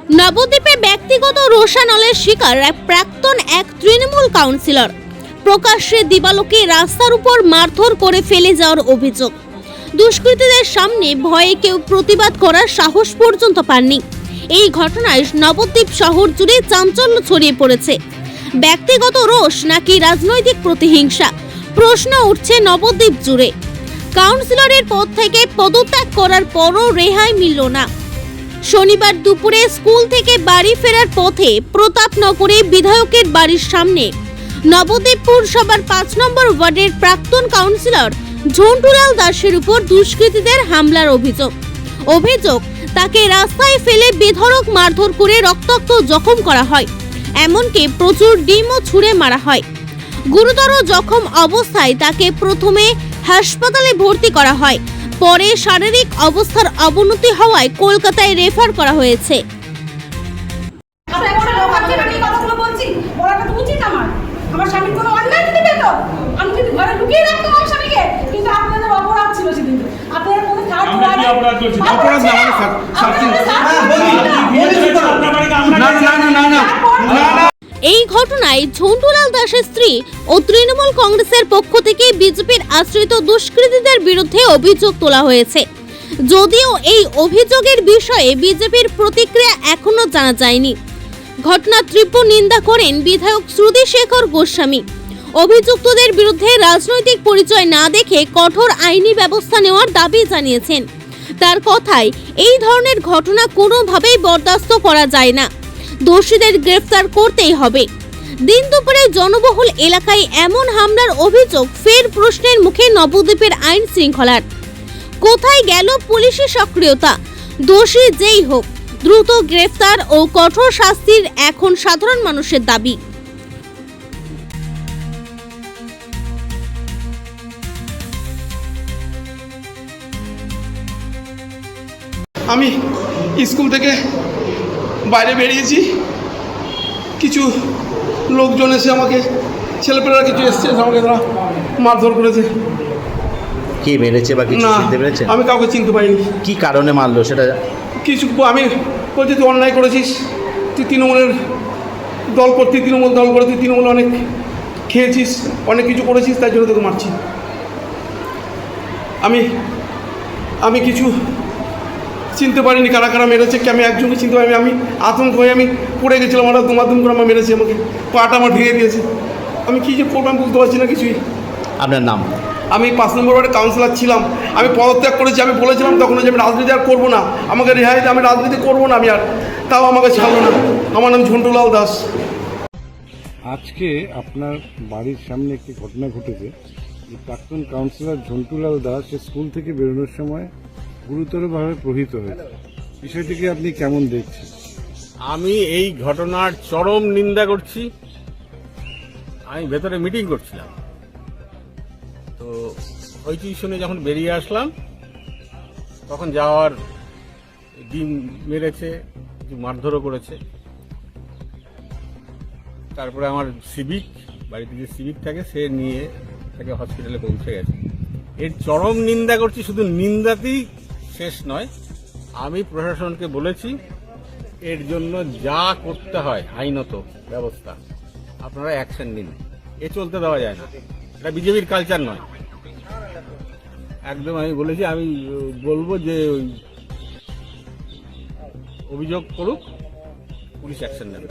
নবদ্বীপে ব্যক্তিগত রোষানলের শিকার প্রাক্তন এক তৃণমূল কাউন্সিলর। প্রকাশ্যে দিবালোকে রাস্তার উপর মারধর করে ফেলে যাওয়ার অভিযোগ। দুষ্কৃতীদের সামনে ভয়ে কেউ প্রতিবাদ করার সাহস পর্যন্ত পাননি। এই ঘটনায় নবদ্বীপ শহর জুড়ে চাঞ্চল্য ছড়িয়ে পড়েছে। ব্যক্তিগত রোষ নাকি রাজনৈতিক প্রতিহিংসা, প্রশ্ন উঠছে নবদ্বীপ জুড়ে। কাউন্সিলরের পদ থেকে পদত্যাগ করার পরও রেহাই মিলল না। শনিবার দুপুরে স্কুল থেকে বাড়ি ফেরার পথে প্রতাপনগরে বিধায়কের বাড়ির সামনে নবদ্বীপ পুরসভার ৫ নম্বর ওয়ার্ডের প্রাক্তন কাউন্সিলর ঝন্টুলাল দাসের উপর দুষ্কৃতীদের হামলার অভিযোগ তাকে রাস্তায় ফেলে বেধড়ক মারধর করে রক্তাক্ত জখম করা হয়। এমনকি প্রচুর ডিমও ছুঁড়ে মারা হয়। গুরুতর জখম অবস্থায় তাকে প্রথমে হাসপাতালে ভর্তি করা হয়, পরে শারীরিক অবস্থার অবনতি হওয়ায় কলকাতায় রেফার করা হয়েছে। আমার স্বামীর কোনো অন্যায় যদি পেত, আমি যদি ঘরে লুকিয়ে রাখতাম আমার স্বামীকে, কিন্তু আপনাদের অপরাধ ছিল সেদিন। আপনারা কোনো কাজ করেন না, অপরাধ করছেন, অপরাধ না মানে শাস্তি না। এই ঘটনায় ঝন্টুলাল দাসের স্ত্রী ও তৃণমূল কংগ্রেসের পক্ষ থেকে বিজেপির আশ্রিত দুষ্কৃতীদের বিরুদ্ধে অভিযোগ তোলা হয়েছে। যদিও এই অভিযোগের বিষয়ে বিজেপির প্রতিক্রিয়া এখনো জানা যায়নি। ঘটনার তীব্র নিন্দা করেন বিধায়ক শ্রুতি শেখর গোস্বামী। অভিযুক্তদের বিরুদ্ধে রাজনৈতিক পরিচয় না দেখে কঠোর আইনি ব্যবস্থা নেওয়ার দাবি জানিয়েছেন। তার কথায় এই ধরনের ঘটনা কোনোভাবেই বরদাস্ত করা যায় না, দোষীদের গ্রেফতার করতেই হবে। দিন দুপুরে জনবহুল এলাকায় এমন হামলার অভিযোগ ফের প্রশ্নের মুখে নবদ্বীপের আইন শৃঙ্খলার। কোথায় গেল পুলিশের সক্রিয়তা? দোষী যেই হোক দ্রুত গ্রেফতার ও কঠোর শাস্তির এখন সাধারণ মানুষের দাবি। আমি স্কুল থেকে বাইরে বেরিয়েছি, কিছু লোকজন এসে আমাকে, ছেলেপেলেরা কিছু এসছে, আমাকে তারা মারধর করেছে। কে মেরেছে বা কিছু চিনতে পেরেছে? আমি কাউকে চিনতে পারিনি। কি কারণে মারলো সেটা? কিছু আমি বলছি তুই অন্যায় করেছিস, তুই তৃণমূলের দল করতি, তৃণমূল দল করে তুই তৃণমূল অনেক খেয়েছিস, অনেক কিছু করেছিস, তাই জন্য তোকে মারছি। আমি কিছু চিনতে পারিনি কারা কারা মেরেছে, আমি একজনকে চিনতে পারিনি। আমি আতঙ্ক হয়ে আমি পড়ে গেছিলাম, ওরা দুমাদুম করে আমার মেরেছে, আমাকে পাটা আমার ভেঙে দিয়েছে। আমি কী যে করবো আমি বুঝতে পারছি না কিছুই। আপনার নাম? আমি ৫ নম্বর ওয়ার্ডে কাউন্সিলর ছিলাম, আমি পদত্যাগ করেছি। আমি বলেছিলাম তখন যে আমি রাজনীতি আর করবো না, আমাকে রেহাই দিয়ে, আমি রাজনীতি করবো না আমি আর, তাও আমাকে ছাড়লো না। আমার নাম ঝন্টুলাল দাস। আজকে আপনার বাড়ির সামনে একটি ঘটনা ঘটেছে। প্রাক্তন কাউন্সিলর ঝন্টুলাল দাস স্কুল থেকে বেরোনোর সময় গুরুতরভাবে প্রহৃত হয়েছে। বিষয়টিকে আপনি কেমন দেখছেন? আমি এই ঘটনার চরম নিন্দা করছি। আমি ভেতরে মিটিং করছিলাম, তো হইচই শুনে যখন বেরিয়ে আসলাম, তখন যাওয়ার ডিম মেরেছে, কিছু মারধরও করেছে। তারপরে আমার বাড়িতে যে সিভিক থাকে সে নিয়ে তাকে হসপিটালে পৌঁছে গেছে। এর চরম নিন্দা করছি। শুধু নিন্দাতেই শেষ নয়, আমি প্রশাসনকে বলেছি এর জন্য যা করতে হয় আইনত ব্যবস্থা আপনারা অ্যাকশন নিন। এ চলতে দেওয়া যায় না, এটা বিজেপির কালচার নয়। একদম আমি বলেছি, আমি বলবো যে অভিযোগ করুক, পুলিশ অ্যাকশন নেবে।